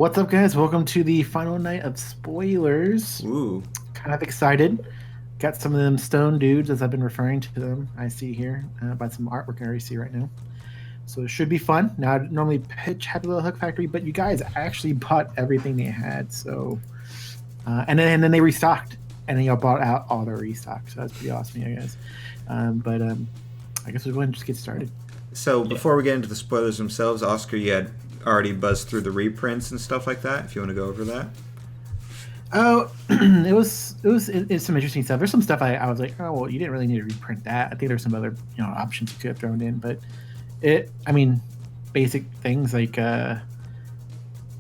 What's up, guys? Welcome to the final night of spoilers. Ooh. Kind of excited. Got some of them stone dudes, as I've been referring to them. I see here by some artwork I already see right now. So it should be fun. Now, I normally pitch Happy Little Hook Factory, but you guys actually bought everything they had. So, and then they restocked, and then y'all bought out all their restock. So that's pretty awesome, you guys. But I guess we'll go ahead and just get started. So before we get into the spoilers themselves, Oscar, you had already buzzed through the reprints and stuff like that. If you want to go over that. Oh, it's some interesting stuff. There's some stuff I was like, oh well, you didn't really need to reprint that. I think there's some other options you could have thrown in, but basic things like I'm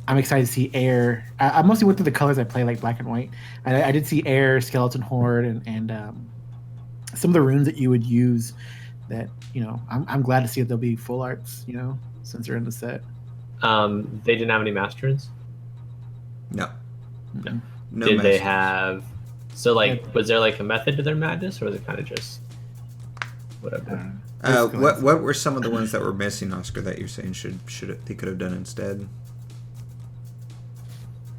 excited to see Air. I mostly went through the colors I play, like black and white. I did see Air, Skeleton Horde, and some of the runes that you would use. That I'm glad to see that they'll be full arts. Since they're in the set. They didn't have any master runes? No. Did they have? So was there like a method to their madness, or was it kind of just whatever? What were some of the ones that were missing, Oscar, that you're saying they could have done instead?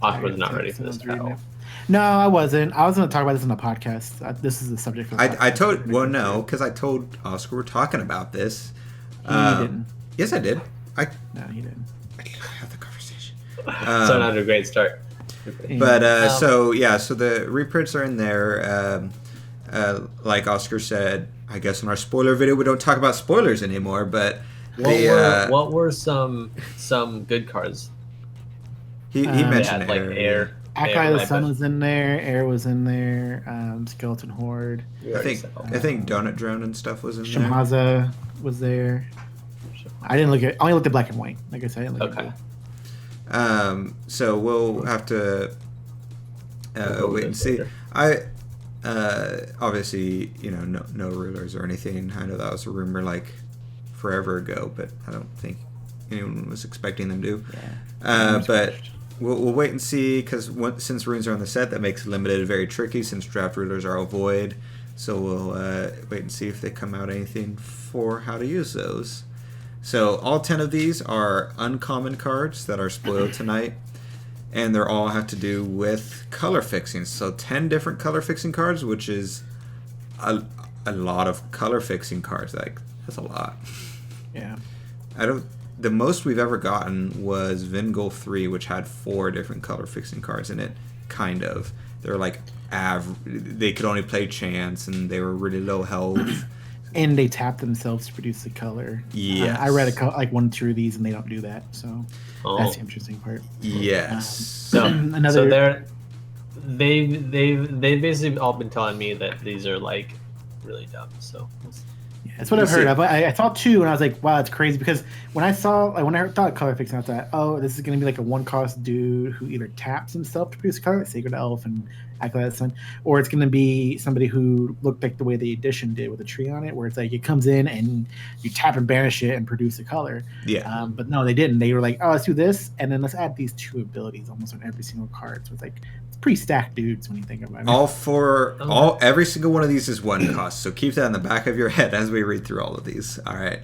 Oscar was not ready for this at all. No, I wasn't. I was going to talk about this on the podcast. This is the subject. For I told because I told Oscar we're talking about this. He didn't. Yes, I did. No, he didn't. I didn't have the conversation. So not a great start. But so the reprints are in there. Like Oscar said, I guess in our spoiler video we don't talk about spoilers anymore. But what were some good cards? He mentioned like Air. Acolyte of the Sun was in there. Air was in there. Skeleton Horde. I think Donut Drone and stuff was in there. Shamaza was there. I didn't look at. I only looked at black and white. Like I said, I didn't look at blue. So we'll have to wait and see. Obviously, no rulers or anything. I know that was a rumor like forever ago, but I don't think anyone was expecting them to. Yeah. But we'll wait and see, because since runes are on the set, that makes limited very tricky since draft rulers are all void. So we'll wait and see if they come out anything for how to use those. So all 10 of these are uncommon cards that are spoiled tonight, and they're all have to do with color fixing. So 10 different color fixing cards, which is a lot of color fixing cards. That's a lot. Yeah. The most we've ever gotten was Vingol 3, which had 4 different color fixing cards in it. Kind of. They're like they could only play chance, and they were really low health. And they tap themselves to produce the color. Yes. I read like 1 or 2 of these, and they don't do that. So that's the interesting part. Yes. They've basically all been telling me that these are like really dumb. So yeah, that's what I've heard. I saw 2, and I was like, wow, that's crazy. Because when I thought color fixing, I thought, oh, this is going to be like a 1-cost dude who either taps himself to produce color, like Sacred Elf and Acolyte of the Sun, or it's going to be somebody who looked like the way the edition did with a tree on it, where it's like it comes in and you tap and banish it and produce a color. Yeah. But no, they didn't. They were like, oh, let's do this, and then let's add these 2 abilities almost on every single card. So it's like it's pretty stacked dudes when you think about it. Every single one of these is 1 cost. So keep that in the back of your head as we read through all of these. All right.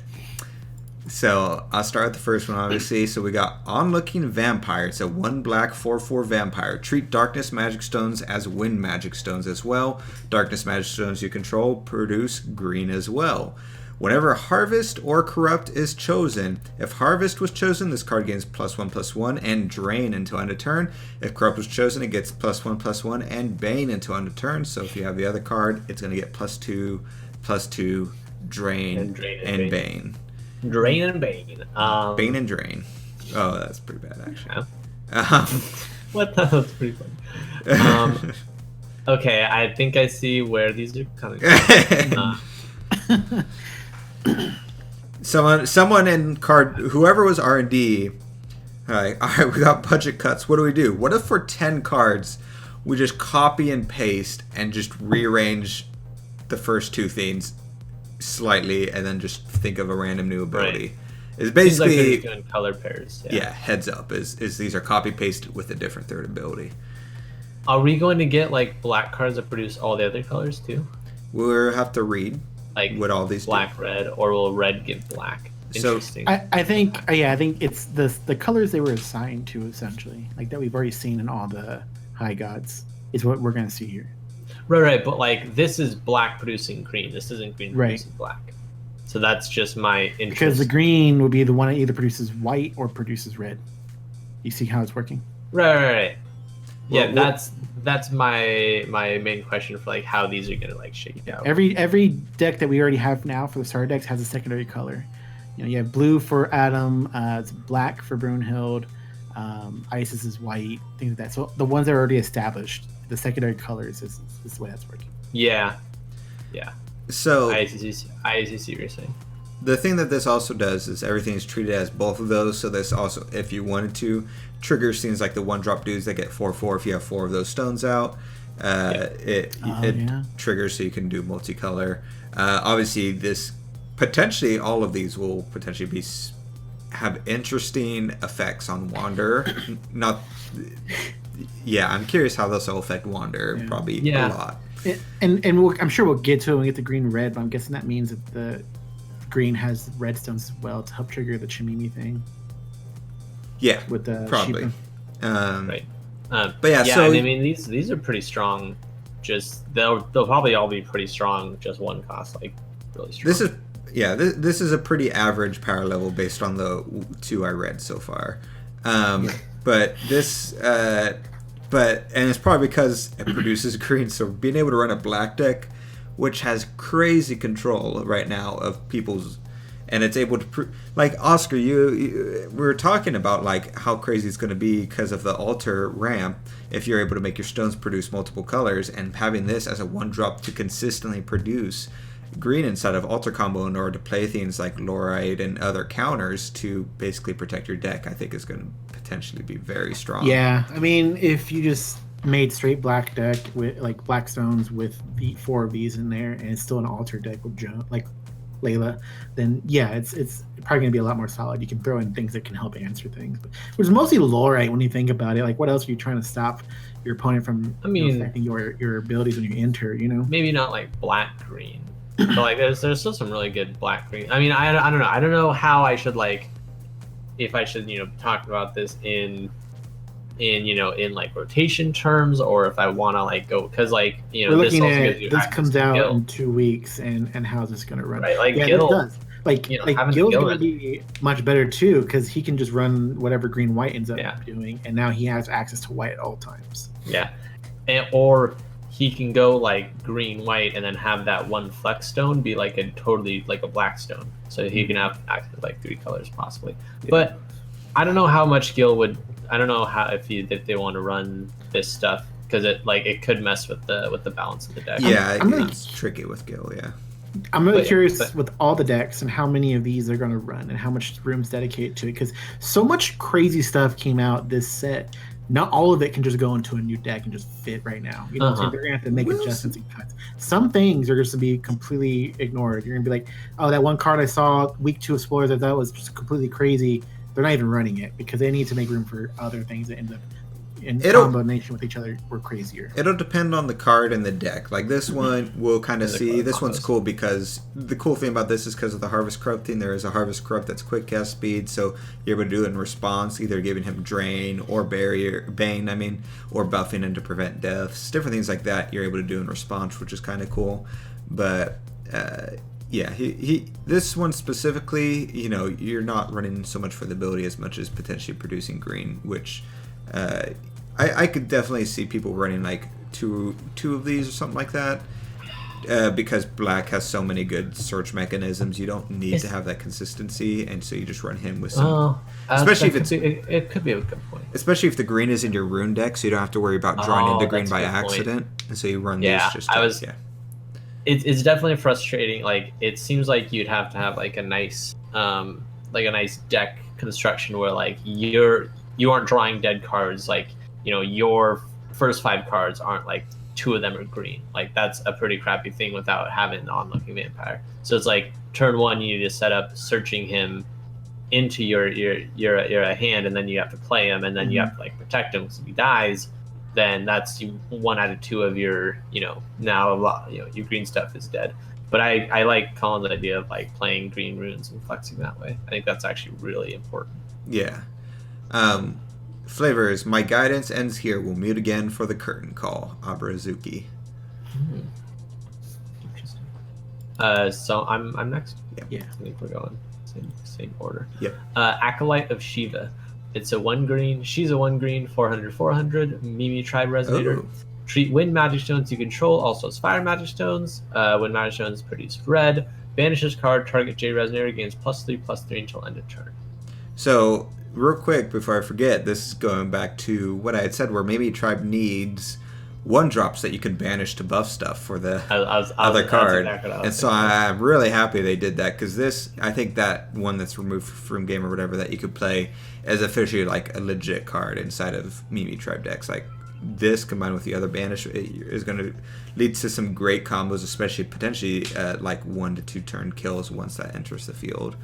So I'll start with the first one, obviously. So we got Onlooking Vampire. It's a 1 black 4/4 vampire. Treat darkness magic stones as wind magic stones as well. Darkness magic stones you control produce green as well. Whenever Harvest or Corrupt is chosen, if Harvest was chosen, this card gains +1/+1 and Drain until end of turn. If Corrupt was chosen, it gets +1/+1 and Bane until end of turn. So if you have the other card, it's going to get +2/+2, Drain and Bane. Drain and Bane. Bane and Drain. Oh, that's pretty bad, actually. Yeah. What? That's pretty funny. Okay, I think I see where these are coming from. Someone in card, whoever was R&D, all right, we got budget cuts. What do? What if for 10 cards, we just copy and paste and just rearrange the first 2 things slightly, and then just think of a random new ability? Right. It's basically like they're just doing color pairs. Yeah, heads up is these are copy paste with a different third ability. Are we going to get like black cards that produce all the other colors too? We'll have to read like what all these black, do. red, or will red give black? Interesting. I think it's the colors they were assigned to, essentially, like that we've already seen in all the high gods, is what we're gonna see here. Right. But like this is black producing green. This isn't green Right. producing black. So that's just my interest. Because the green would be the one that either produces white or produces red. You see how it's working? Right. Yeah, Well, that's my main question for like how these are gonna like shake out. Every deck that we already have now for the starter decks has a secondary color. You know, you have blue for Adam, it's black for Brunhild, Isis is white, things like that. So the ones that are already established, the secondary colors is the way that's working. Yeah. So I see what you're saying. the thing that this also does is everything is treated as both of those. So this also, if you wanted to, triggers things like the 1-drop dudes that get 4/4 if you have 4 of those stones out. It triggers so you can do multicolor. Obviously, this potentially all of these will potentially have interesting effects on Wander. Not, yeah, I'm curious how this will affect Wander. Probably a lot. And I'm sure we'll get to it when we get the green red, but I'm guessing that means that the green has redstones as well to help trigger the Chimimi thing. Yeah, with the probably. Shiva. Right. But yeah, so I mean these are pretty strong. Just they'll probably all be pretty strong. Just one cost, like really strong. This is a pretty average power level based on the 2 I read so far. But this, and it's probably because it produces green. So being able to run a black deck, which has crazy control right now of people's, and it's able to like Oscar, we were talking about like how crazy it's going to be because of the altar ramp. If you're able to make your stones produce multiple colors, and having this as a 1-drop to consistently produce green inside of altar combo in order to play things like Lorite and other counters to basically protect your deck, I think is going to potentially be very strong. Yeah, I mean, if you just made straight black deck with like black stones with the 4 of these in there, and it's still an altar deck with like Layla, then yeah, it's probably gonna be a lot more solid. You can throw in things that can help answer things, but it's mostly Lorite when you think about it. Like, what else are you trying to stop your opponent from affecting your abilities when you enter? You know, maybe not like black green. But like there's still some really good black green. I mean, I don't know. I don't know how I should like, if I should talk about this in like rotation terms, or if I want to like go, because like we're looking this also at gives you this access comes to out Gil. in 2 weeks, and how's this gonna run? Right, like yeah, Gil, it does. Like having Gil's Gil gonna be much better too, because he can just run whatever green white ends up doing, and now he has access to white at all times. Yeah, or he can go like green white and then have that one flex stone be like a totally like a black stone, so he can have access to like 3 colors possibly. Yeah. But I don't know how much Gil would. I don't know how if they want to run this stuff, because it could mess with the balance of the deck. Yeah, it's tricky with Gil. Yeah. I'm really curious with all the decks and how many of these they're going to run and how much room's dedicated to it, because so much crazy stuff came out this set. Not all of it can just go into a new deck and just fit right now. So they're going to have to make adjustments and cuts. Some things are just to be completely ignored. You're going to be like, oh, that one card I saw week 2 of Explorers I thought was just completely crazy. They're not even running it because they need to make room for other things that end up in combination with each other were crazier. It'll depend on the card and the deck. Like this one, we'll kind of see. This one's cool because the cool thing about this is because of the Harvest Corrupt thing. There is a Harvest Corrupt that's quick cast speed, so you're able to do it in response, either giving him Drain or Bane, or buffing him to prevent deaths. Different things like that you're able to do in response, which is kind of cool. But yeah, he this one specifically, you're not running so much for the ability as much as potentially producing green, which I could definitely see people running like two of these or something like that, because black has so many good search mechanisms. You don't need to have that consistency, and so you just run him with some. Especially if it could be a good point. Especially if the green is in your rune deck, so you don't have to worry about drawing into green by accident, and so you run these just. It's definitely frustrating. Like it seems like you'd have to have like a nice deck construction where like you aren't drawing dead cards. Like your first 5 cards aren't like 2 of them are green. Like that's a pretty crappy thing without having an onlooking vampire. So it's like turn 1 you need to set up searching him into your hand, and then you have to play him, and then you have to like protect him, because if he dies, then that's 1 out of 2 of your now a lot your green stuff is dead. But I like Colin's idea of like playing green runes and flexing that way. I think that's actually really important. Yeah. Flavors. My guidance ends here. We'll meet again for the curtain call. Abrazuki. Interesting. So I'm next. Yeah. I think we're going same order. Yep. Acolyte of Shiva. It's a 1 green. She's a 1 green. 400/400. Mimi Tribe Resonator. Oh. Treat wind magic stones you control also as fire magic stones. Wind magic stones produce red. Banish this card. Target J Resonator gains +3/+3 until end of turn. So, real quick before I forget, this is going back to what I had said, where maybe Tribe needs 1-drops that you can banish to buff stuff for the other card. Exactly what I was and so thinking. I'm really happy they did that, because this, I think that one that's removed from game or whatever that you could play is officially like a legit card inside of Mimi Tribe decks. Like, this combined with the other banish is going to lead to some great combos, especially potentially like 1 to 2 turn kills once that enters the field.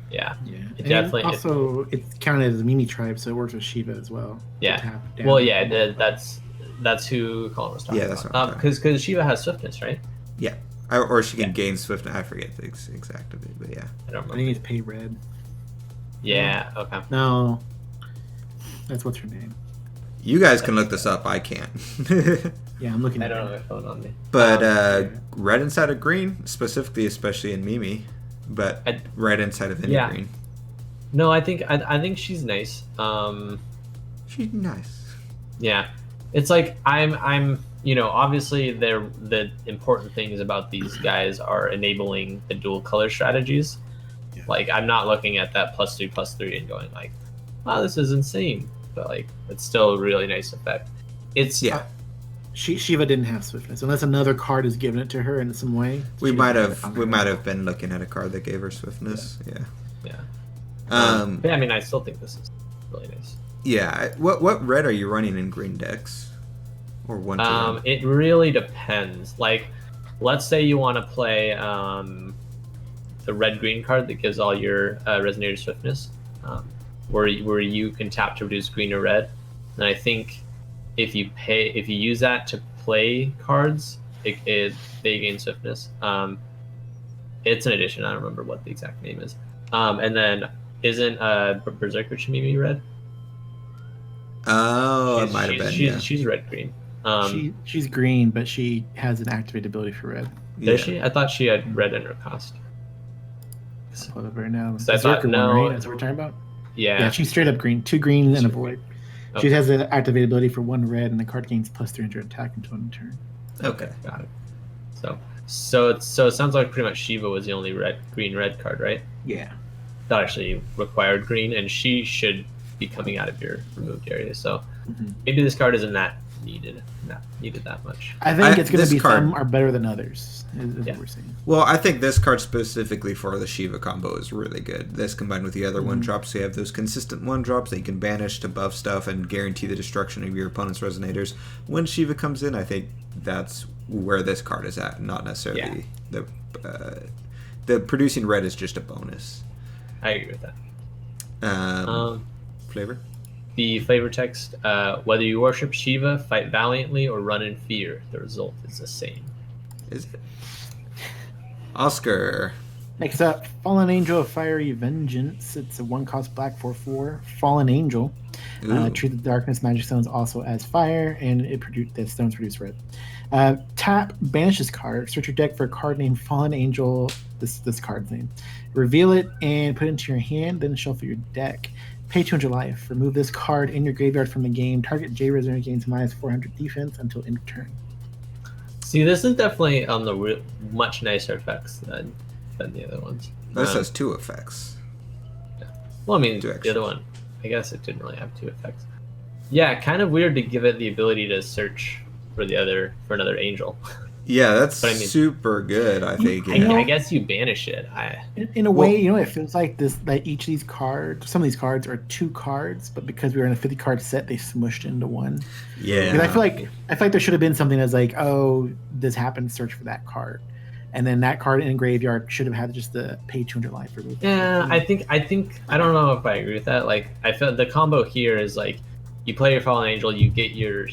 Yeah. And Definitely. Also, it's counted as a Mimi Tribe, so it works with Shiva as well. Yeah. Tap down. Well, yeah, that's who Colin was talking Yeah, that's about. what I'm talking Because Shiva has swiftness, right? Yeah. Or she can gain swiftness. I forget the exact of it, but yeah. I don't I remember. think it's pay red. Yeah. Okay. No, that's what's her name. You guys can look this up. I can't. Yeah, I'm looking I at don't it. have my phone on me. But red inside of green, specifically, especially in Mimi, but red inside of any green. No, I think she's nice. She's nice. Yeah, it's like I'm obviously the important things about these guys are enabling the dual color strategies. Yeah. Like, I'm not looking at that +3/+3 and going like, wow, this is insane. But like, it's still a really nice effect. It's Shiva didn't have swiftness unless another card is giving it to her in some way. We She might doesn't have it on her. been looking at a card that gave her swiftness. Yeah. But I mean, I still think this is really nice. Yeah. What red are you running in green decks? Or 1/2? It really depends. Like, let's say you want to play the red-green card that gives all your resonator swiftness, where you can tap to reduce green or red. And I think if you use that to play cards, they gain swiftness. It's an addition. I don't remember what the exact name is. And then isn't Berserker Shimimi red? Oh, it might have been. She's red-green. She's green, but she has an activated ability for red. Does she? I thought she had red in her cost. I'll pull it up right now. So I thought, Berserker no, one, right? That's what we're talking about. Yeah. Yeah, she's straight up green. 2 green and a void. Okay. She has an activated ability for 1 red, and the card gains +300 attack until end of turn. Okay. Got it. So it sounds like pretty much Shiva was the only green red card, right? Yeah. That actually required green, and she should be coming out of your removed area. So maybe this card isn't needed that much. I think it's going this to be card- some are better than others, is Yeah. what we're saying. Well, I think this card specifically for the Shiva combo is really good. This combined with the other 1-drops, so you have those consistent 1-drops that you can banish to buff stuff and guarantee the destruction of your opponent's resonators. When Shiva comes in, I think that's where this card is at, not necessarily the producing red is just a bonus. I agree with that. Flavor? The flavor text, whether you worship Shiva, fight valiantly, or run in fear, the result is the same. Is it? Oscar. Next up, Fallen Angel of Fiery Vengeance. It's a 1-cost black 4/4 Fallen Angel. Treat the darkness magic stones also as fire, and the stones produce red. Tap, banish this card. Search your deck for a card named Fallen Angel. This card's name. Reveal it and put it into your hand. Then shuffle your deck. Pay 200 life. Remove this card in your graveyard from the game. Target J Resonator gains -400 defense until end of turn. See, this is definitely on the much nicer effects than the other ones. This has 2 effects. Well, I mean, 2 the extra. other one, I guess it didn't really have 2 effects. Yeah, kind of weird to give it the ability to search for another angel. Yeah, that's But I mean- super good, I think. I Yeah. know- I guess you banish it. In a way, it feels like this. That each of these cards, some of these cards are 2 cards, but because we were in a 50-card set, they smushed into 1. Yeah. Because I feel like there should have been something that's like, oh, this happened, search for that card, and then that card in graveyard should have had just the pay 200 life remove. Yeah, I think I don't know if I agree with that. Like, I feel the combo here is like, you play your Fallen Angel, you get your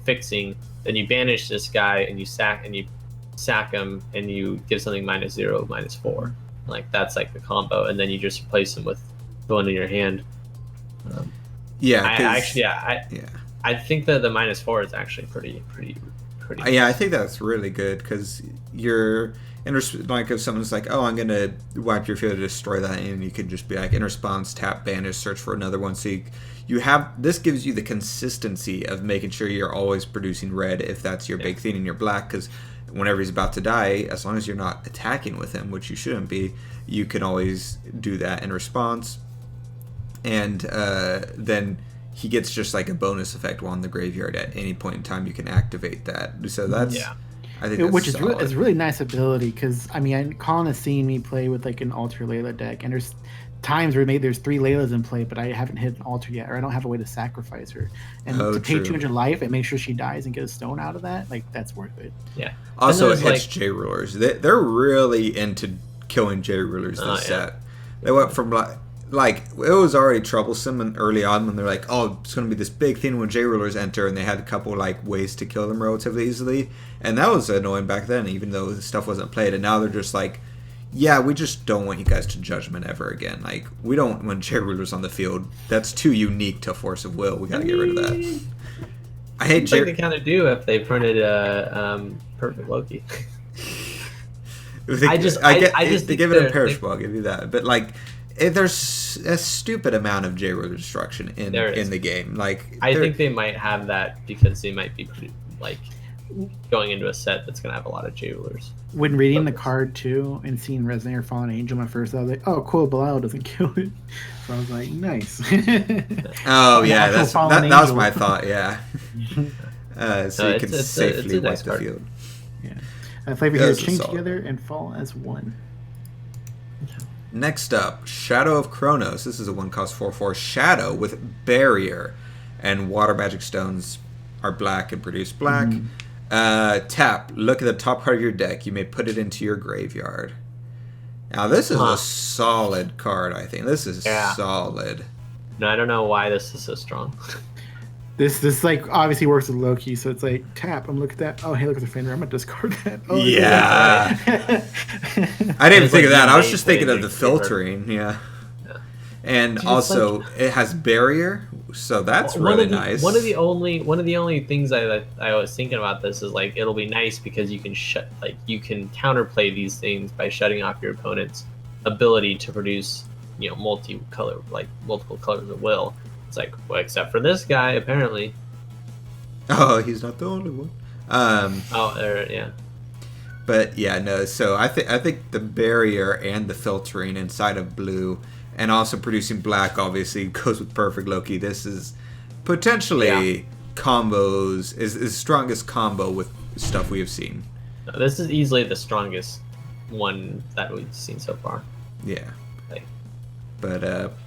fixing, then you banish this guy, and you sack, and you sack them, and you give something -0, -4. Like that's like the combo, and then you just replace them with the one in your hand. I think that the -4 is actually pretty. Yeah, I think that's really good because you're like if someone's like, oh, I'm gonna wipe your field to destroy that, and you could just be like in response, tap, banish, search for another one. So you have this gives you the consistency of making sure you're always producing red if that's your big thing in your black, because whenever he's about to die, as long as you're not attacking with him, which you shouldn't be, you can always do that in response, and then he gets just like a bonus effect while in the graveyard at any point in time. You can activate that. So that's I think that's which is really, it's a really nice ability because I mean, Colin has seen me play with like an Alter Layla deck, and there's times where maybe there's 3 Laylas in play, but I haven't hit an Alter yet, or I don't have a way to sacrifice her. And to pay 200 life and make sure she dies and get a stone out of that, like that's worth it. Yeah. Also, it hits J rulers. They're really into killing J rulers this set. They went from like it was already troublesome and early on when they're like, oh, it's going to be this big thing when J rulers enter, and they had a couple like ways to kill them relatively easily, and that was annoying back then, even though the stuff wasn't played. And now they're just like, yeah, we just don't want you guys to judgment ever again. Like, we don't want J rulers on the field. That's too unique to Force of Will. We got to get rid of that. I hate J. They kind of do if they printed Perfect Loki. I just they give it a perishable. I'll give you that, but like. There's a stupid amount of J ruler destruction in the game. Like I think they might have that because they might be like going into a set that's gonna have a lot of J rulers. When reading the card too and seeing Resonator Fallen Angel, my first I was like, oh, cool, Belial doesn't kill it. So I was like, nice. Oh yeah, that was my thought. Yeah. So you can safely wipe the field. Yeah, flavor heroes chain together and fall as one. Next up, Shadow of Chronos. This is a 1-cost 4/4 Shadow with Barrier, and water magic stones are black and produce black. Tap. Look at the top part of your deck. You may put it into your graveyard. Now this is a solid card. I think this is solid. No, I don't know why this is so strong. This like obviously works with Loki, so it's like tap. I'm looking at that. Oh, hey, look at the Fender. I'm gonna discard that. Oh, yeah. I didn't think of that. I was just thinking of the filtering. Yeah. And dude, also it has Barrier, so that's really nice. One of the only things I was thinking about this is like it'll be nice because you can you can counterplay these things by shutting off your opponent's ability to produce multiple colors of will. It's like, well, except for this guy, apparently. Oh, he's not the only one. Yeah. But yeah, no. So I think the Barrier and the filtering inside of blue, and also producing black, obviously goes with Perfect Loki. This is potentially combos is the strongest combo with stuff we have seen. No, this is easily the strongest one that we've seen so far. Yeah. But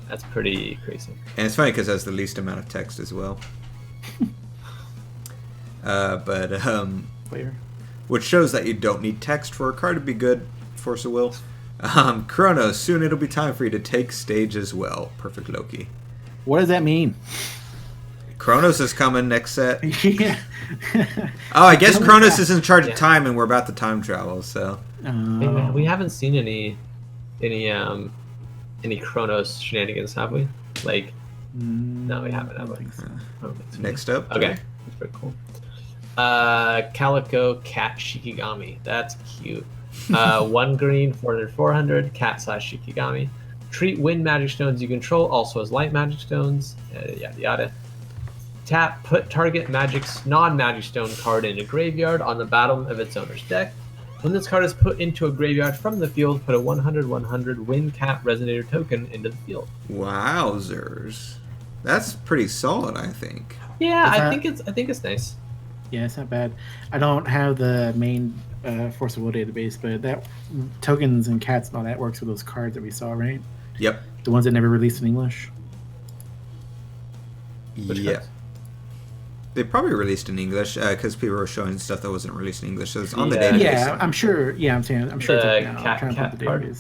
that's pretty crazy. And it's funny because it has the least amount of text as well. Which shows that you don't need text for a card to be good. Force of Will. Chronos. Soon it'll be time for you to take stage as well. Perfect Loki. What does that mean? Chronos is coming next set. Yeah. Oh, I guess Chronos is in charge of time, and we're about to time travel. So we haven't seen any Chronos shenanigans, have we? Like, no, we haven't. I don't think so. Next up. Okay, that's pretty cool. Calico Cat Shikigami. That's cute. 1 green, 400, cat/Shikigami. Treat wind magic stones you control also as light magic stones. Yada yada. Tap, put target non-magic stone card in a graveyard on the bottom of its owner's deck. When this card is put into a graveyard from the field, put a 100/100 Wind Cat Resonator token into the field. Wowzers, that's pretty solid, I think. Yeah, I think it's nice. Yeah, it's not bad. I don't have the main Force of Will database, but that tokens and cats and all that works with those cards that we saw, right? Yep. The ones that never released in English. Yeah. They probably released in English because people were showing stuff that wasn't released in English. So it's on the database. Yeah, I'm sure. Yeah, I'm sure. It's cat card.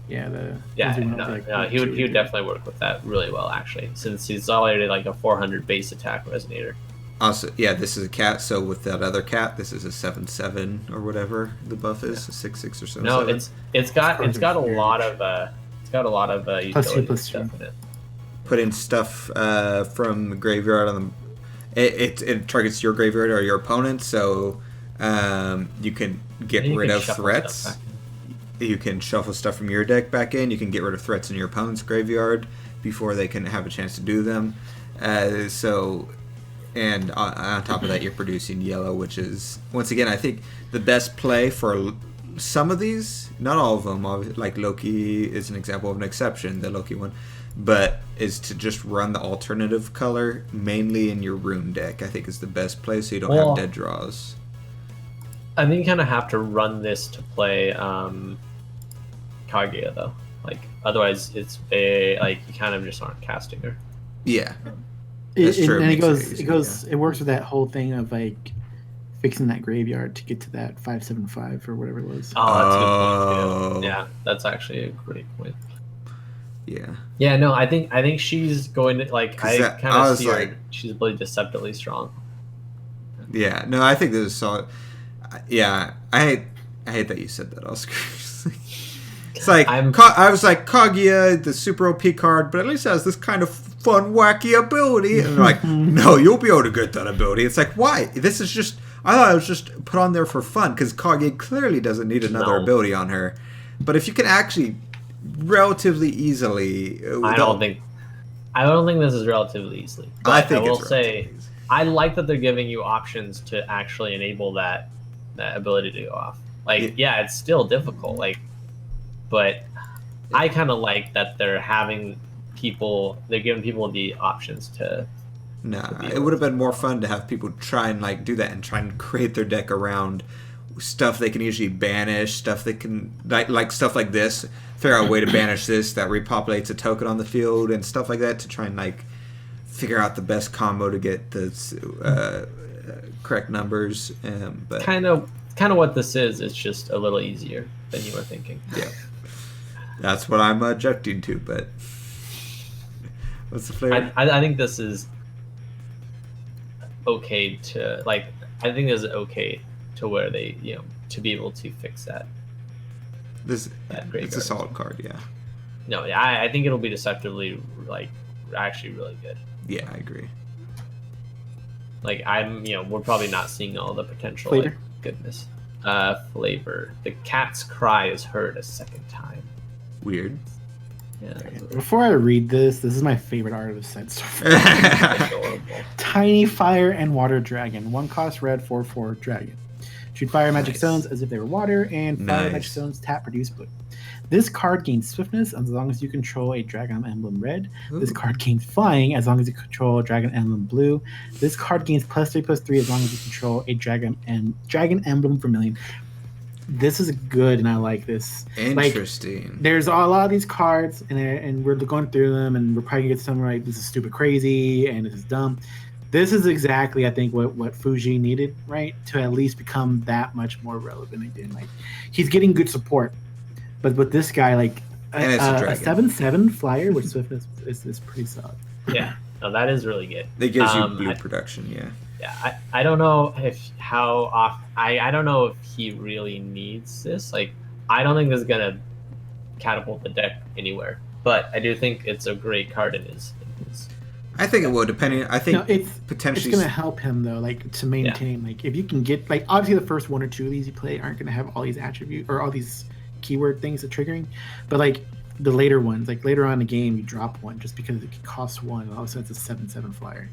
Yeah, he would definitely work with that really well, actually, since he's already like a 400 base attack resonator. Also, yeah, this is a cat. So with that other cat, this is a 7/7 or whatever the buff is, a 6/6 or 7/7. No, it's got a lot of utility plus stuff in it. Put in stuff from the graveyard on the. It targets your graveyard or your opponent, so you can get rid of threats. You can shuffle stuff from your deck back in. You can get rid of threats in your opponent's graveyard before they can have a chance to do them. And on top of that, you're producing yellow, which is, once again, I think the best play for some of these, not all of them, like Loki is an example of an exception, the Loki one, but is to just run the alternative color mainly in your rune deck. I think is the best play, so you don't have dead draws. I think you kind of have to run this to play Kaguya, though. Like, otherwise, you kind of just aren't casting her. Yeah. That's true. And it works with that whole thing of like fixing that graveyard to get to that 5/7/5 or whatever it was. Oh, that's a good point too. Yeah, that's actually a great point. Yeah. Yeah, no, I think she's going to like. I kind of see her. She's really deceptively strong. Yeah. No, I think this is solid. Yeah, I hate that you said that, Oscar. It's like I was like Kaguya, the super OP card, but at least it has this kind of fun, wacky ability. And they're like, no, you'll be able to get that ability. It's like, why? This is just. I thought it was just put on there for fun because Kaguya clearly doesn't need another ability on her. But if you can actually relatively easily, I don't think this is relatively easily. But I think I will say I like that they're giving you options to actually enable that ability to go off. Like, yeah, it's still difficult. Like. But I kind of like that they're giving people the options to. It would have been more fun to have people try and like do that and try and create their deck around stuff they can usually banish, stuff they can like stuff like this. Figure out a way to banish this that repopulates a token on the field and stuff like that to try and like figure out the best combo to get the correct numbers. But kind of what this is. It's just a little easier than you were thinking. Yeah. That's what I'm objecting to, but what's the flavor? I think this is okay to like. I think this is okay to where they to be able to fix that. It's a solid card, yeah. No, I think it'll be deceptively like actually really good. Yeah, I agree. Like we're probably not seeing all the potential Flavor? Like, goodness. Flavor. The cat's cry is heard a second time. Weird. Yeah. Before I read this is my favorite art of the set so far. Tiny fire and water dragon. 1 cost red 4/4 dragon. Shoot fire magic stones as if they were water, and fire magic stones tap produce blue. This card gains swiftness as long as you control a dragon emblem red. Ooh. This card gains flying as long as you control a dragon emblem blue. This card gains +3/+3 as long as you control a dragon emblem vermilion. This is good, and I like this. Interesting. Like, there's a lot of these cards, and we're going through them, and we're probably gonna get some right. This is stupid, crazy, and this is dumb. This is exactly, I think, what Fuji needed, right, to at least become that much more relevant again. Like, he's getting good support, but with this guy, like a 7/7 flyer with swiftness is pretty solid. Yeah, no, that is really good. It gives you blue production, yeah. Yeah, I don't know I don't know if he really needs this. Like, I don't think this is gonna catapult the deck anywhere. But I do think it's a great card in his I think it will, depending. I think potentially it's gonna help him though, like to maintain. Like, if you can get like obviously the first 1 or 2 of these you play aren't gonna have all these attributes or all these keyword things that triggering, but like the later ones, like later on in the game, you drop one just because it costs 1, and all of a sudden it's a 7/7 flyer.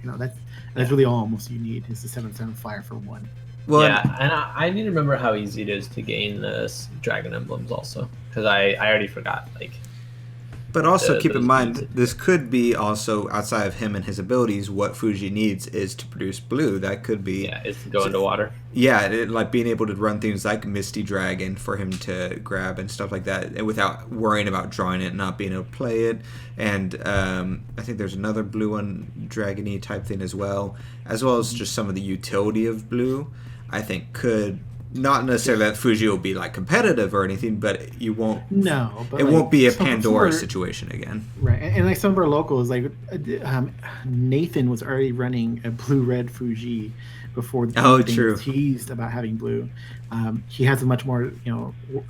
That's really all almost you need is the 7/7 flyer for 1. Well, yeah, and I need to remember how easy it is to gain the dragon emblems also, because I already forgot. Like, but also keep in mind, this could be also outside of him and his abilities. What Fuji needs is to produce blue. That could be it's to go into water. Yeah, like being able to run things like Misty Dragon for him to grab and stuff like that, and without worrying about drawing it and not being able to play it. And I think there's another blue one, dragony type thing as well as just some of the utility of blue. I think could Not necessarily that Fuji will be like competitive or anything, but you won't. No, but it won't be a some Pandora are- situation again. Right, and like some of our locals, like Nathan was already running a blue-red Fuji before the Oh, thing true. was teased about having blue. He has a much more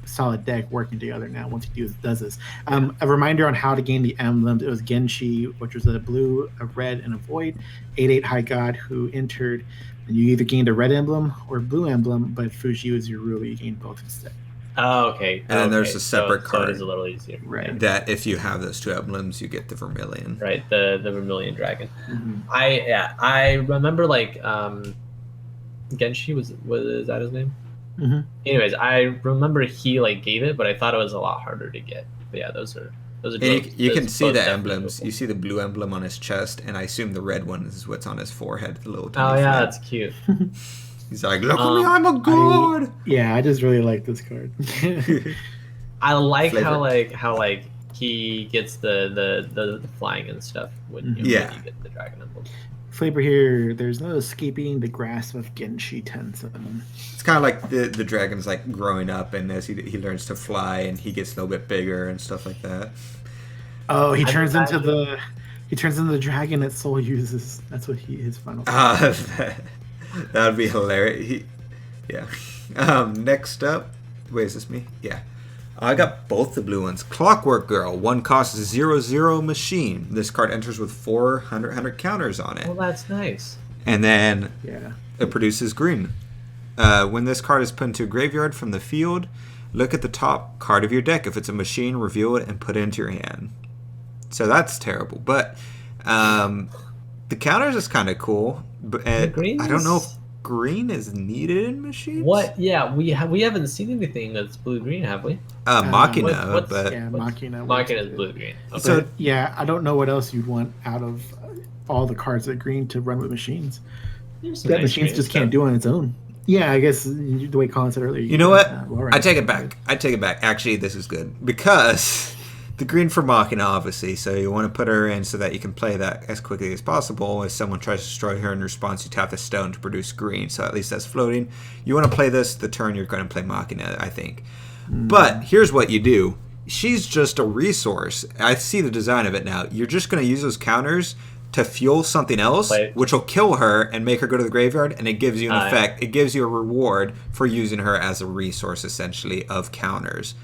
solid deck working together now once he does this. A reminder on how to gain the emblems: it was Genshi, which was a blue, a red, and a void. 8/8 High God who entered, and you either gained a red emblem or a blue emblem, but Fuji was your rule, you gained both instead. Oh, okay. And then there's a separate so card. it is a little easier. Right. That if you have those two emblems, you get the Vermilion. Right. The Vermilion Dragon. Mhm. I remember like Genshi was that his name? Mhm. Anyways, I remember he like gave it, but I thought it was a lot harder to get. But yeah, those are. And you can those see both the definitely emblems. doable. You see the blue emblem on his chest, and I assume the red one is what's on his forehead. The little Oh tiny yeah, flag. that's cute. He's like, look at me, I'm a god. I just really like this card. I like Flavor. how he gets the flying and stuff when when you get the dragon emblem. Flavor here, there's no escaping the grasp of Genshi Tensei. It's kind of like the dragon's like growing up, and as he learns to fly, and he gets a little bit bigger and stuff like that. Oh, he I turns into imagine- the dragon that Soul uses. That's what his final. That would be hilarious. Next up, wait, is this me? Yeah. I got both the blue ones. Clockwork Girl. One costs 0/0 machine. This card enters with 400 counters on it. Well, that's nice. And then Yeah. it produces green. When this card is put into a graveyard from the field, look at the top card of your deck. If it's a machine, reveal it and put it into your hand. So that's terrible. But the counters is kind of cool. But I don't know if green is needed in machines. What? Yeah, we haven't seen anything that's blue green, have we? Machina, what's- but Yeah, Machina. Machina is blue green. Okay. So- Yeah, I don't know what else you'd want out of all the cards that green to run with machines. There's some That nice machines green just stuff. can't do on its own. Yeah, I guess the way Colin said earlier. You know what? Laura- I take it back. Actually, this is good because the green for Machina, obviously. So you want to put her in so that you can play that as quickly as possible. If someone tries to destroy her in response, you tap the stone to produce green. So at least that's floating. You want to play this the turn you're going to play Machina, I think. But here's what you do. She's just a resource. I see the design of it now. You're just going to use those counters to fuel something else, which will kill her and make her go to the graveyard, and it gives you an effect. It gives you a reward for using her as a resource, essentially, of counters.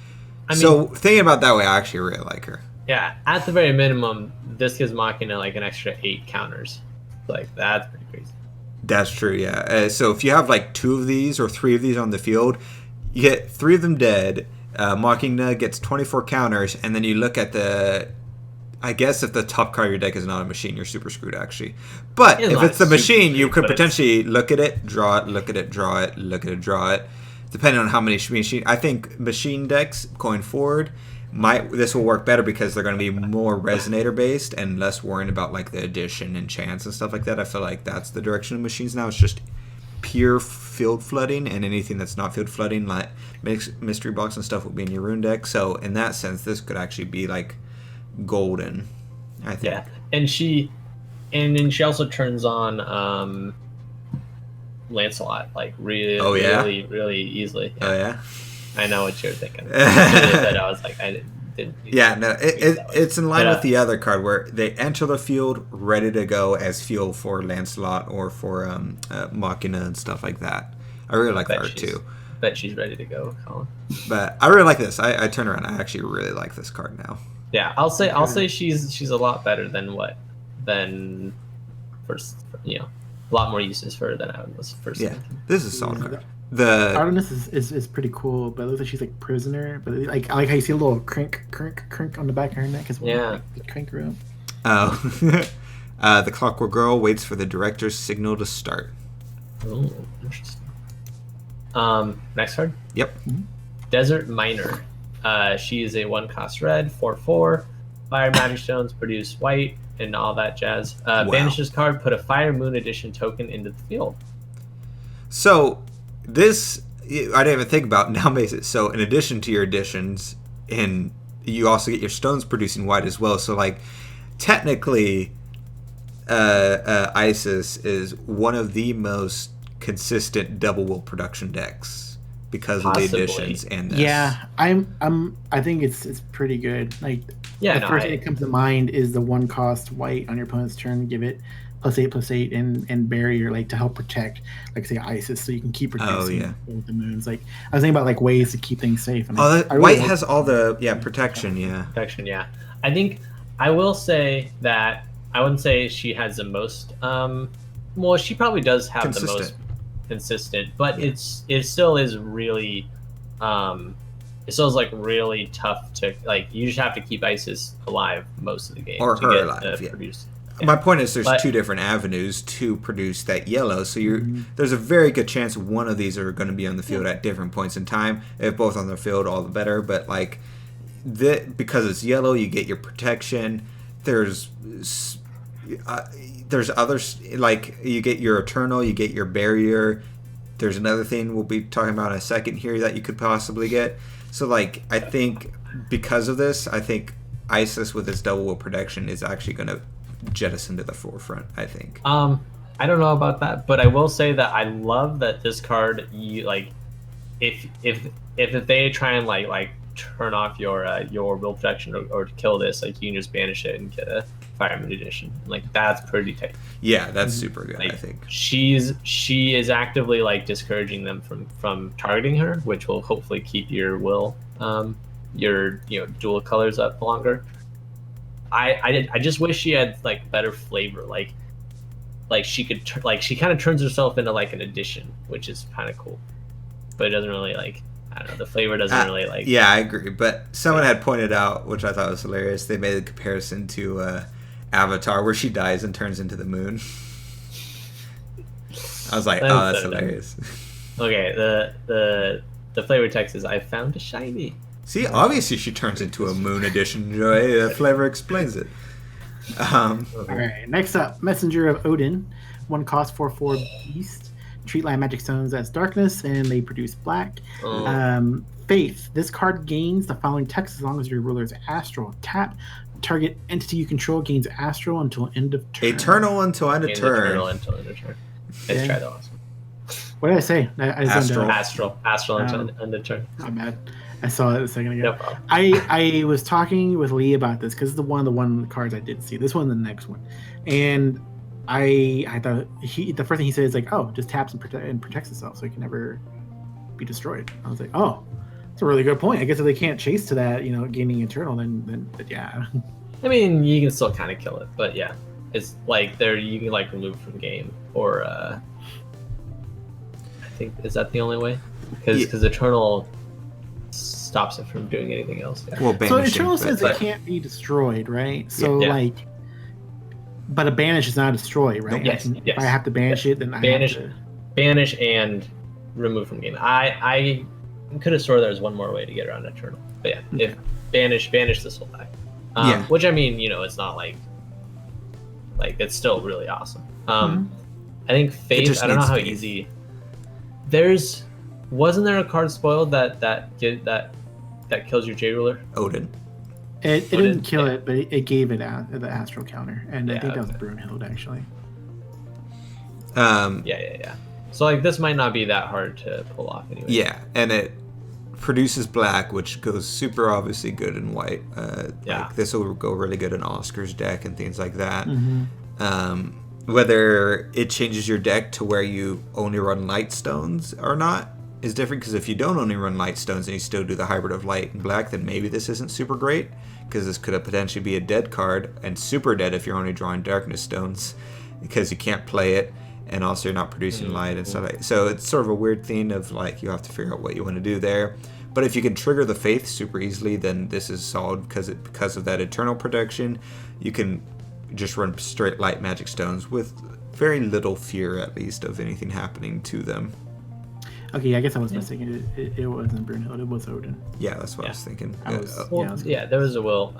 So thinking about it that way, I actually really like her. Yeah, at the very minimum, this gives Machina like an extra 8 counters. Like that's pretty crazy. That's true, yeah. So if you have like 2 of these or 3 of these on the field, you get 3 of them dead. Machina gets 24 counters, and then you look at the. I guess if the top card of your deck is not a machine, you're super screwed, actually. But if it's the machine, you could potentially look at it, draw it, look at it, draw it, look at it, draw it. Depending on how many machine. I think machine decks going forward this will work better because they're going to be more resonator based and less worrying about like the addition and chance and stuff like that. I feel like that's the direction of machines now. It's just pure field flooding, and anything that's not field flooding, like mystery box and stuff, will be in your rune deck. So in that sense, this could actually be like golden, I think. Yeah, and then she also turns on Lancelot like really easily. Oh yeah. I know what you're thinking. I was like, I didn't. Yeah, no, it's in line with the other card where they enter the field ready to go as fuel for Lancelot or for Machina and stuff like that. I really like that too. Bet she's ready to go, Colin. But I really like this. I turn around. I actually really like this card now. Yeah, I'll say she's a lot better than first. A lot more uses for her than I was first. Yeah, thinking. this is a solid card. The Artemis is pretty cool, but it looks like she's like prisoner. But like I like how you see a little crink on the back of her neck as well. Yeah, like, the crink around. Oh, the Clockwork Girl waits for the director's signal to start. Oh, interesting. Next card. Yep. Desert Miner. She is a 1-cost red, 4/4. Fire magic stones produce white and all that jazz. Banish this card. Put a Fire Moon Edition token into the field. So this I didn't even think about. Now makes it so. In addition to your additions, and you also get your stones producing white as well. So like technically, Isis is one of the most consistent double will production decks. because of the Possibly. additions and this. Yeah, I think it's pretty good. Like Yeah, the no, first thing that comes to mind is the 1-cost white on your opponent's turn. Give it +8/+8 and barrier, like to help protect, like say Isis, so you can keep reducing with the moons. Like I was thinking about like ways to keep things safe. And I really white like has all the protection. Yeah, protection. Yeah, I think I will say that I wouldn't say she has the most. Well, she probably does have the most consistent, but it still is really. It still is like really tough to like. You just have to keep Isis alive most of the game or to her get alive. produced. Yeah. My point is, there's two different avenues to produce that yellow. So there's a very good chance one of these are going to be on the field at different points in time. If both on the field, all the better. But like, because it's yellow, you get your protection. There's others, like you get your eternal, you get your barrier. There's another thing we'll be talking about in a second here that you could possibly get. So like, I think because of this, I think Isis with its double will protection is actually going to jettison to the forefront, I think. I don't know about that, but I will say that I love that this card, you like, if they try and like turn off your will protection or to kill this, like you can just banish it and get a Fireman edition. Like that's pretty tight. Yeah, that's super good. Like, I think she is actively like discouraging them from targeting her, which will hopefully keep your will your dual colors up longer. I just wish she had like better flavor, like she could she kind of turns herself into like an addition, which is kind of cool, but it doesn't really like, I don't know, the flavor doesn't really like. Yeah, I agree. But someone had pointed out, which I thought was hilarious, they made a comparison to Avatar where she dies and turns into the moon. I was like, oh, that's hilarious. Okay, the flavor text is, I found a shiny. See, obviously she turns into a moon edition, Joy. The flavor explains it. All right, next up, Messenger of Odin. 1-cost 4/4 beast. Treat land magic stones as darkness, and they produce black. Faith. This card gains the following text as long as your ruler is astral. Tap. Target entity you control gains astral until end of turn. Eternal until end of turn. Eternal until end of turn. Let's try that one. What did I say? Astral until end of turn. I'm mad. I saw it a second ago. No problem. I was talking with Lee about this because it's the one cards I did see. This one, the next one, and I thought the first thing he said is like, oh, just taps and protects itself, so it can never be destroyed. I was like, oh, that's a really good point. I guess if they can't chase to that, gaining eternal, then yeah. I mean, you can still kind of kill it, but yeah, it's like you can like remove from game, or I think, is that the only way? Because eternal stops it from doing anything else. Yeah. Well, so eternal says it can't be destroyed, right? So but a banish is not a destroy, right? Yes. If I have to banish it, then banish and remove from game. I could have sworn there was one more way to get around eternal, but yeah, if banish this will die. Which I mean, it's not like it's still really awesome. I think Faith. I don't know how easy. Wasn't there a card spoiled that kills your J ruler? Odin. It didn't kill it, but it gave it out the astral counter, and I think that was Brunhild actually. Yeah. So like this might not be that hard to pull off anyway. Yeah, and it produces black, which goes super obviously good in white. Like this will go really good in Oscar's deck and things like that. Whether it changes your deck to where you only run light stones or not is different, because if you don't only run light stones and you still do the hybrid of light and black, then maybe this isn't super great, because this could potentially be a dead card, and super dead if you're only drawing darkness stones, because you can't play it, and also you're not producing light and stuff like that. So it's sort of a weird thing of like, you have to figure out what you want to do there. But if you can trigger the Faith super easily, then this is solid, because of that eternal protection. You can just run straight light magic stones with very little fear, at least, of anything happening to them. Okay, I guess I was mistaken. It wasn't Brunhild, it was Odin. Yeah, that's what I was thinking. There was a will.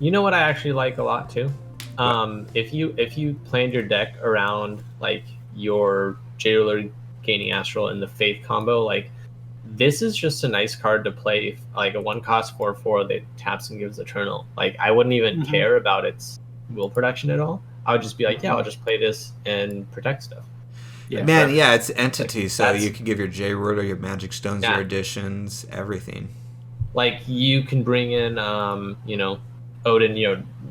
You know what I actually like a lot too? If you planned your deck around like your J-Ruler gaining Astral and the Faith combo, like this is just a nice card to play, like a 1-cost 4/4 that taps and gives Eternal. Like I wouldn't even care about its will production at all. I would just be like, I'll just play this and protect stuff. Yeah. Man, yeah, it's entity, Like, so that's- you can give your J ruler, your magic stones, Yeah. your additions, everything. Like you can bring in, Odin.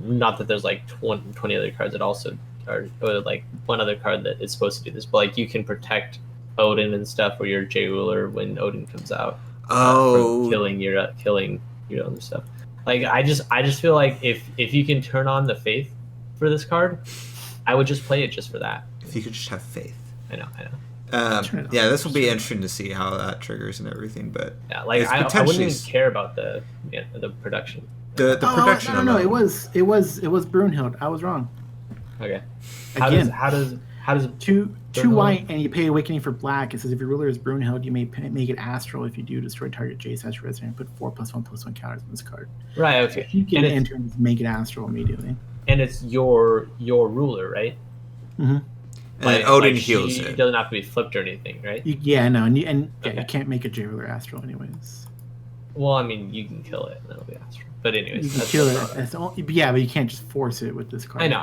Not that there's like 20 other cards that also are, or like one other card that is supposed to do this, but like you can protect Odin and stuff, or your J ruler when Odin comes out. From killing your other stuff. Like I just feel like if you can turn on the faith for this card, I would just play it just for that. If you could just have faith. I know. Yeah, this will be interesting to see how that triggers and everything. But Yeah, like I wouldn't even care about the production. The production. No, it was Brunhild. I was wrong. Okay. Again, How does two white and you pay awakening for black. It says if your ruler is Brunhild, you may make it astral. If you do, destroy target J-Satch resident and put 4+1/+1 counters on this card. Right. Okay. If you can enter and make it astral immediately. And it's your ruler, right? Mm-hmm. And Odin heals it. It doesn't have to be flipped or anything, right? You can't make a J ruler astral anyways. Well, I mean, you can kill it and it'll be astral. But anyways, you can kill it. Yeah, but you can't just force it with this card. I know.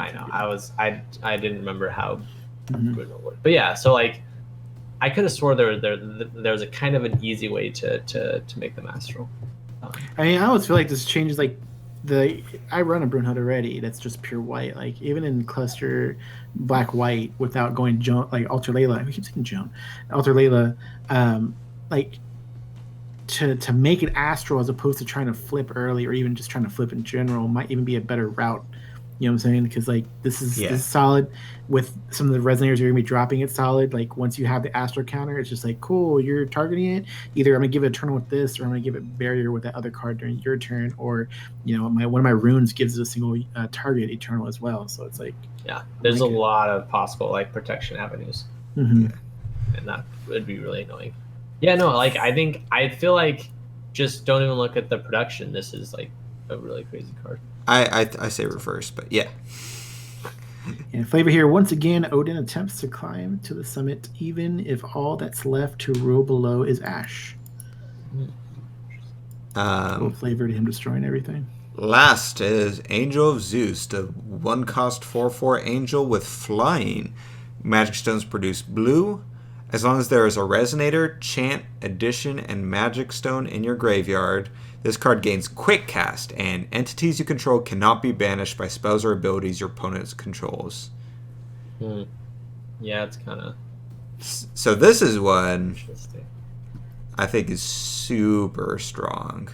I didn't remember how it worked. But yeah, so like, I could have swore there was a kind of an easy way to make them astral. I mean, I always feel like this changes like I run a Brunhild already. That's just pure white. Like even in cluster black white without going Joan, like Alter Layla. We keep saying Joan, Alter Layla. Like to make it astral as opposed to trying to flip early or even just trying to flip in general might even be a better route. You know what I'm saying? Because like this is solid. With some of the resonators you're gonna be dropping it solid. Like once you have the astral counter, it's just like cool. You're targeting it. Either I'm gonna give it Eternal with this, or I'm gonna give it Barrier with that other card during your turn, or one of my runes gives it a single target Eternal as well. So it's like there's a lot of possible like protection avenues, and that would be really annoying. Yeah, no, like I feel like just don't even look at the production. This is like a really crazy card. I say reverse, but yeah. And flavor here once again. Odin attempts to climb to the summit, even if all that's left to rule below is ash. Cool flavor to him destroying everything. Last is Angel of Zeus, the 1-cost 4/4 angel with flying. Magic stones produce blue. As long as there is a resonator, chant, addition, and magic stone in your graveyard, this card gains quick cast, and entities you control cannot be banished by spells or abilities your opponent controls. Yeah, it's kind of... So this is one interesting. I think is super strong.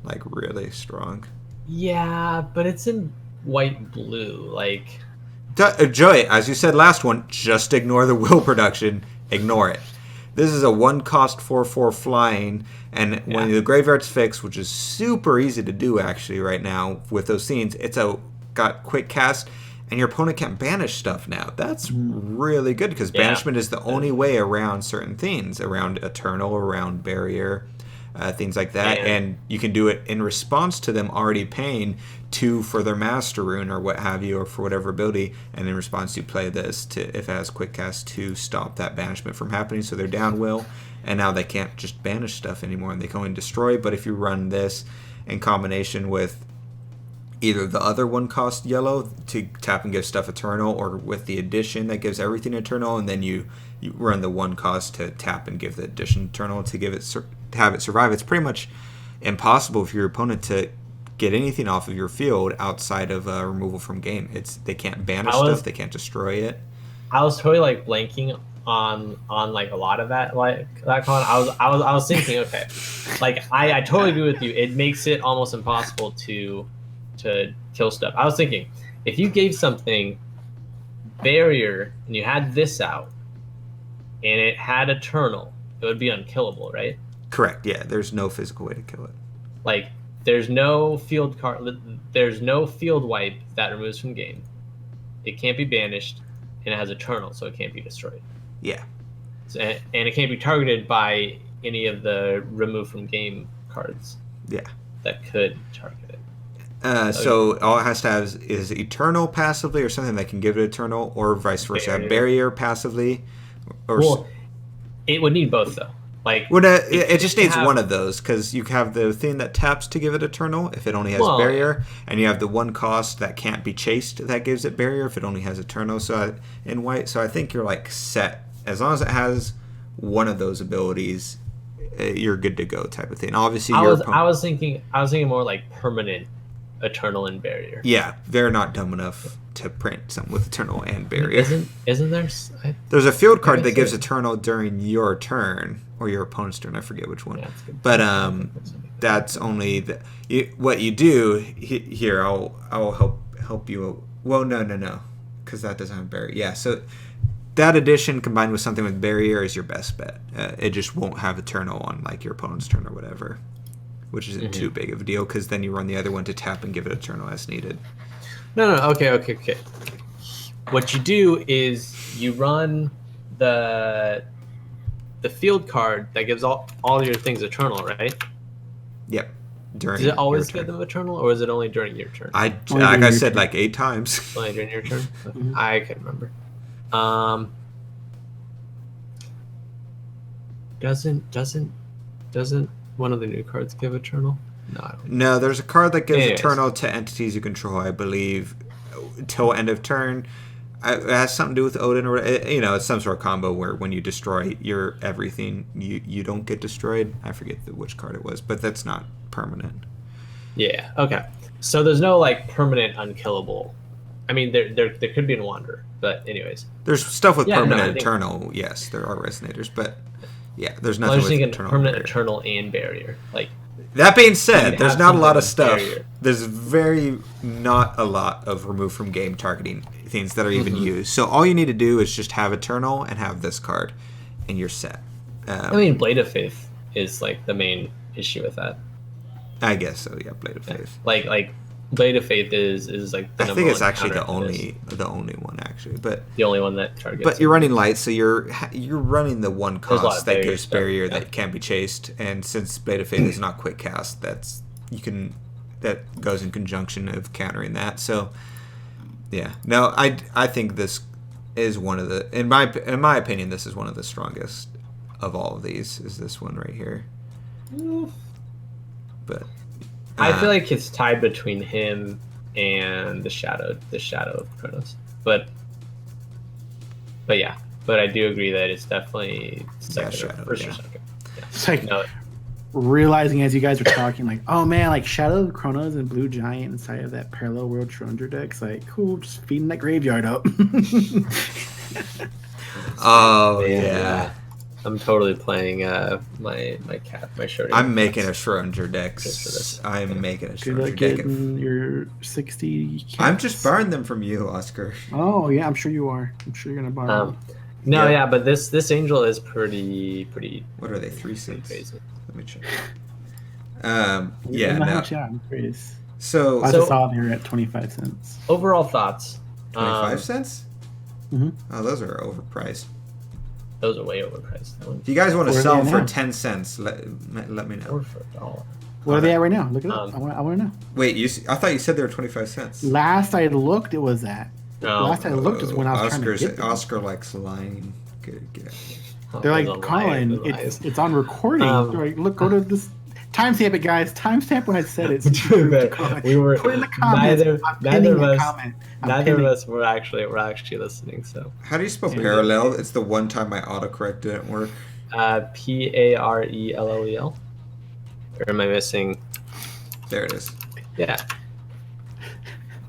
Like, really strong. Yeah, but it's in white-blue, like... Joey, as you said last one, just ignore the will production. Ignore it. This is a 1-cost 4/4 flying, and when the graveyard's fixed, which is super easy to do actually right now with those scenes, it's got quick cast, and your opponent can't banish stuff now. That's really good because banishment is the only way around certain things, around Eternal, around Barrier, things like that, and you can do it in response to them already paying 2 for their Master Rune or what have you, or for whatever ability, and in response you play this to, if it has quick cast, to stop that banishment from happening, so they're down will, and now they can't just banish stuff anymore, and they can only destroy. But if you run this in combination with either the other 1-cost yellow to tap and give stuff Eternal, or with the addition that gives everything Eternal, and then you run the 1-cost to tap and give the addition Eternal to give it to have it survive, it's pretty much impossible for your opponent to get anything off of your field outside of removal from game. They can't banish stuff, they can't destroy it. I was totally like blanking on like a lot of that, like that con. I was thinking, okay, like I totally agree with you. It makes it almost impossible to kill stuff. I was thinking, if you gave something Barrier and you had this out and it had Eternal, it would be unkillable, right? Correct. Yeah, there's no physical way to kill it. Like there's no field wipe that removes from game. It can't be banished, and it has Eternal, so it can't be destroyed. Yeah. So, and it can't be targeted by any of the remove from game cards. Yeah. That could target it. So all it has to have is Eternal passively, or something that can give it Eternal, or vice versa. Barrier passively. Well, it would need both though. Like, it just needs one of those, because you have the thing that taps to give it Eternal if it only has Barrier, and you have the 1-cost that can't be chased that gives it Barrier if it only has Eternal. So in white, so I think you're like set as long as it has one of those abilities, you're good to go type of thing. Obviously, I was thinking more like permanent, eternal, and barrier. Yeah, they're not dumb enough to print something with eternal and barrier. Isn't there? There's a field card that gives eternal during your turn or your opponent's turn. I forget which one. Yeah, but that's only what you do here. I'll help you. Well, no, because that doesn't have barrier. Yeah, so that addition combined with something with barrier is your best bet. It just won't have eternal on like your opponent's turn or whatever, which isn't too big of a deal because then you run the other one to tap and give it eternal as needed. No. Okay. What you do is you run the field card that gives all your things eternal, right? Yep. Does it always give them eternal, or is it only during your turn? Like I said, like 8 times. Only during your turn. I can't remember. Doesn't one of the new cards give eternal? No, I don't. No, there's a card that gives eternal to entities you control, I believe, till end of turn. It has something to do with Odin, or it's some sort of combo where when you destroy your everything, you don't get destroyed. I forget which card it was, but that's not permanent. Yeah. Okay. So there's no like permanent unkillable. I mean, there could be in Wander, but anyways. There's stuff with permanent eternal. Yes, there are resonators, but yeah, there's nothing with eternal. Permanent eternal and barrier. Like. That being said, there's not a lot of stuff. Barrier. There's not a lot of remove from game targeting things that are even used. So all you need to do is just have eternal and have this card, and you're set. I mean, Blade of Faith is like the main issue with that. I guess so. Yeah, Blade of Faith. Like Blade of Faith is like. I think it's actually the only one actually, but the only one that targets. But you're running light, so you're running the one cost that gives barrier that can be chased, and since Blade of Faith is not quick cast, that goes in conjunction of countering that. So yeah, no, I think this is one of the in my opinion this is one of the strongest of all of these. Is this one right here? But. I feel like it's tied between him and the shadow of Chronos, but yeah, but I do agree that it's definitely second. Yeah. It's like realizing as you guys are talking, like, oh man, like Shadow of Chronos and Blue Giant inside of that Parallel World Challenger deck's like, cool, just feeding that graveyard up. Oh yeah. I'm totally playing my Schrodinger. I'm making a Schrodinger deck. I'm making a Schrodinger deck. Your 60 cats. I'm just borrowing them from you, Oscar. Oh yeah, I'm sure you are. I'm sure you're gonna borrow them. No, yeah, but this angel is pretty. What are they? 3 cents. Crazy. Let me check. Yeah, no. I'm curious. So I just saw them here at 25 cents. Overall thoughts. 25 cents? Mm-hmm. Oh, those are overpriced. Those are way overpriced. If you guys want to sell them for 10 cents, let me know. Or for $1. What are they at right now? Look it up. I want to know. Wait, I thought you said they were 25 cents. Last I looked, it was that. Last I looked is when I was trying to get them. Oscar likes lying. Get out of here. They're like, Colin, it's on recording. Look, go to this. Timestamp it, guys. Timestamp when I said it. We were put in the comments. Neither of us were actually listening. So how do you spell parallel? It's the one time my autocorrect didn't work. Parellel. Or am I missing? There it is. Yeah.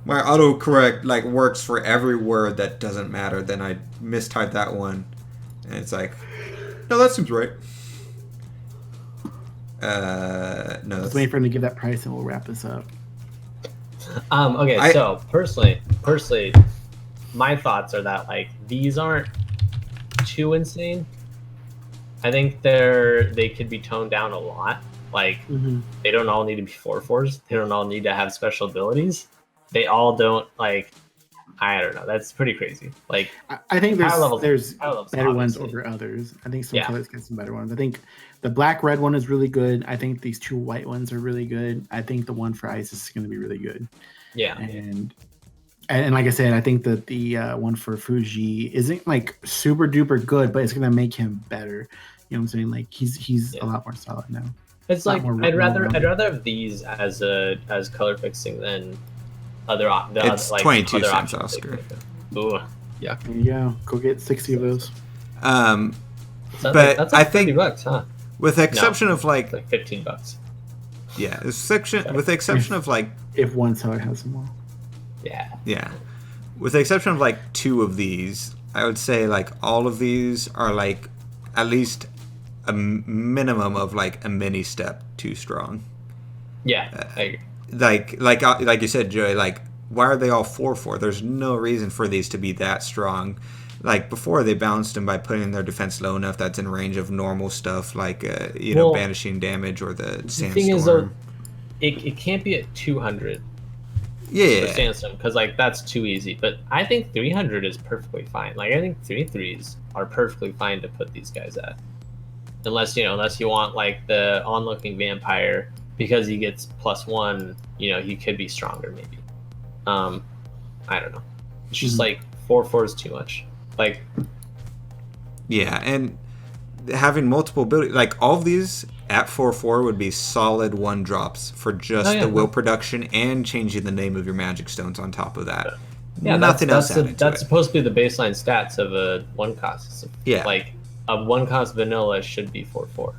My autocorrect works for every word that doesn't matter. Then I mistype that one, and it's like, no, that seems right. No. Let's wait for him to give that price, and we'll wrap this up. Okay. So personally, my thoughts are that these aren't too insane. I think they could be toned down a lot. They don't all need to be 4/4s. They don't all need to have special abilities. They all don't I don't know. That's pretty crazy. I think there's better ones over others. I think some colors get some better ones. I think the black-red one is really good. I think these 2 white ones are really good. I think the one for Isis is going to be really good. Yeah. And like I said, I think that the one for Fuji isn't super duper good, but it's going to make him better. You know what I'm saying? He's a lot more solid now. It's I'd rather have these as color fixing than other it's 22 cents, Oscar. Ooh, yeah. There you go. Go get 60 of those. So but that's I like think $30, huh? with the exception of like It's like $15. yeah, with the exception of like If one seller has them all. yeah, with the exception of like 2 of these, I would say like all of these are like at least a minimum of like a mini step too strong. Yeah, I agree. Like you said, Joey, like why are they all 4/4? There's no reason for these to be that strong. Like before, they balanced them by putting their defense low enough that's in range of normal stuff, like banishing damage or the sandstorm. The thing is, though, it can't be at 200 yeah, for sandstorm because like that's too easy. But I think 300 is perfectly fine. Like I think 3/3s are perfectly fine to put these guys at, unless you want like the onlooking vampire because he gets +1. He could be stronger maybe. I don't know. It's just like 4/4 is too much. Like, yeah, and having multiple abilities, like all of these at 4/4 would be solid 1-drops for just the will production and changing the name of your magic stones on top of that. Yeah, nothing else. That's supposed to be the baseline stats of a 1-cost. Yeah, like a 1-cost vanilla should be 4/4.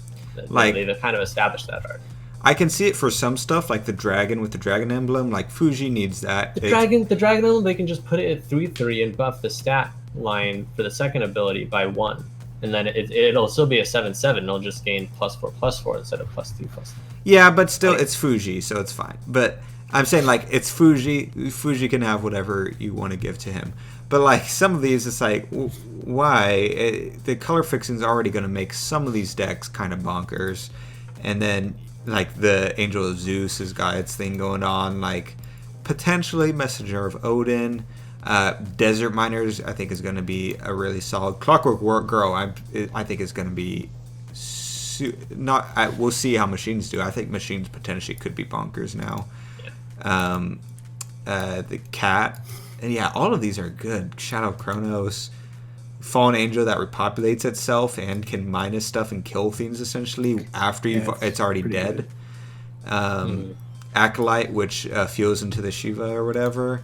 Like they've kind of established that already. I can see it for some stuff, like the dragon with the dragon emblem. Like Fuji needs that. The dragon emblem, they can just put it at 3/3 and buff the stat line for the second ability by 1, and then it'll still be a 7/7. It'll just gain +4/+4 instead of +3/+3. Yeah, but still, it's Fuji, so it's fine. But I'm saying like it's Fuji. Fuji can have whatever you want to give to him. But like some of these, it's like why the color fixing's already going to make some of these decks kind of bonkers, and then. Like the Angel of Zeus has got its thing going on. Like potentially Messenger of Odin, Desert Miners. I think is going to be a really solid Clockwork Girl. I think is going to be we'll see how machines do. I think machines potentially could be bonkers now. The cat, and yeah, all of these are good. Shadow Chronos. Fallen Angel that repopulates itself and can minus stuff and kill things essentially after it's already dead. Acolyte, which fuels into the Shiva or whatever.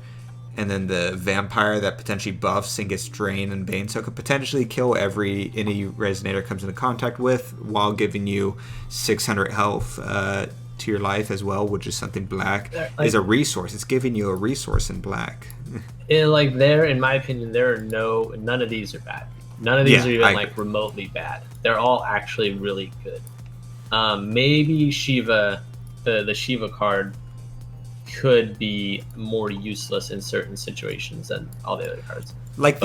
And then the Vampire that potentially buffs and gets Drain and Bane. So it could potentially kill any Resonator comes into contact with while giving you 600 health to your life as well, which is something black. Is a resource. It's giving you a resource in black. In my opinion, none of these are bad. None of these are even like remotely bad. They're all actually really good. Maybe Shiva, the Shiva card, could be more useless in certain situations than all the other cards. Like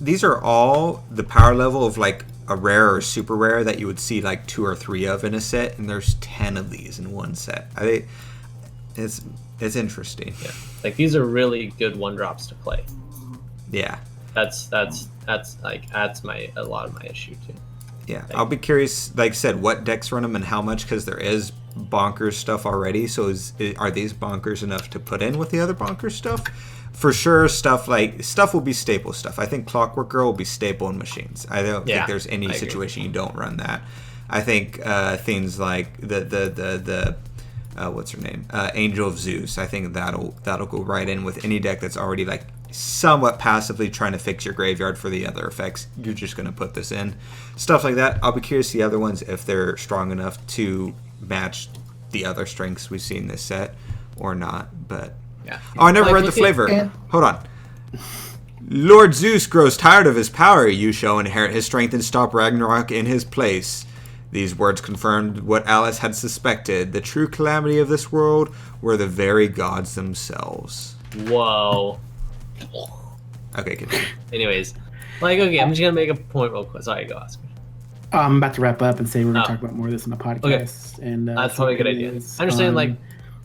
these are all the power level of like a rare or super rare that you would see like 2 or 3 of in a set, and there's 10 of these in one set. It's interesting. Yeah, like these are really good 1-drops to play. Yeah, that's a lot of my issue too. Yeah, I'll be curious. Like I said, what decks run them and how much, because there is bonkers stuff already. So are these bonkers enough to put in with the other bonkers stuff? For sure, stuff will be staple stuff. I think Clockwork Girl will be staple in machines. I don't think there's any situation you don't run that. I think things like the what's her name, Angel of Zeus. I think that'll go right in with any deck that's already like somewhat passively trying to fix your graveyard for the other effects. You're just going to put this in. Stuff like that. I'll be curious to see the other ones if they're strong enough to match the other strengths we see in this set or not. But oh, I never read the flavor. Hold on. Lord Zeus grows tired of his power. You shall inherit his strength and stop Ragnarok in his place. These words confirmed what Alice had suspected. The true calamity of this world were the very gods themselves. Whoa. Okay, continue. Anyways, I'm just gonna make a point real quick. Sorry, go ask me. I'm about to wrap up and say we're gonna talk about more of this in the podcast. Okay. And that's probably a good idea. I understand,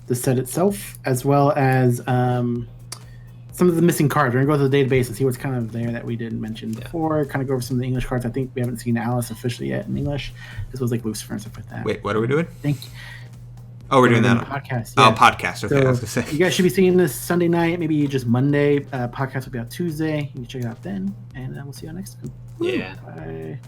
the set itself, as well as some of the missing cards. We're gonna go to the database and see what's kind of there that we didn't mention before. Kind of go over some of the English cards. I think we haven't seen Alice officially yet in English. This was like Lucifer and stuff like that. Wait, what are we doing? Thank you. Oh, we're doing that on podcast. Yeah. Oh, podcast. Okay, so I was gonna say. You guys should be seeing this Sunday night, maybe just Monday. Podcast will be out Tuesday. You can check it out then, and we'll see you next time. Yeah. Bye.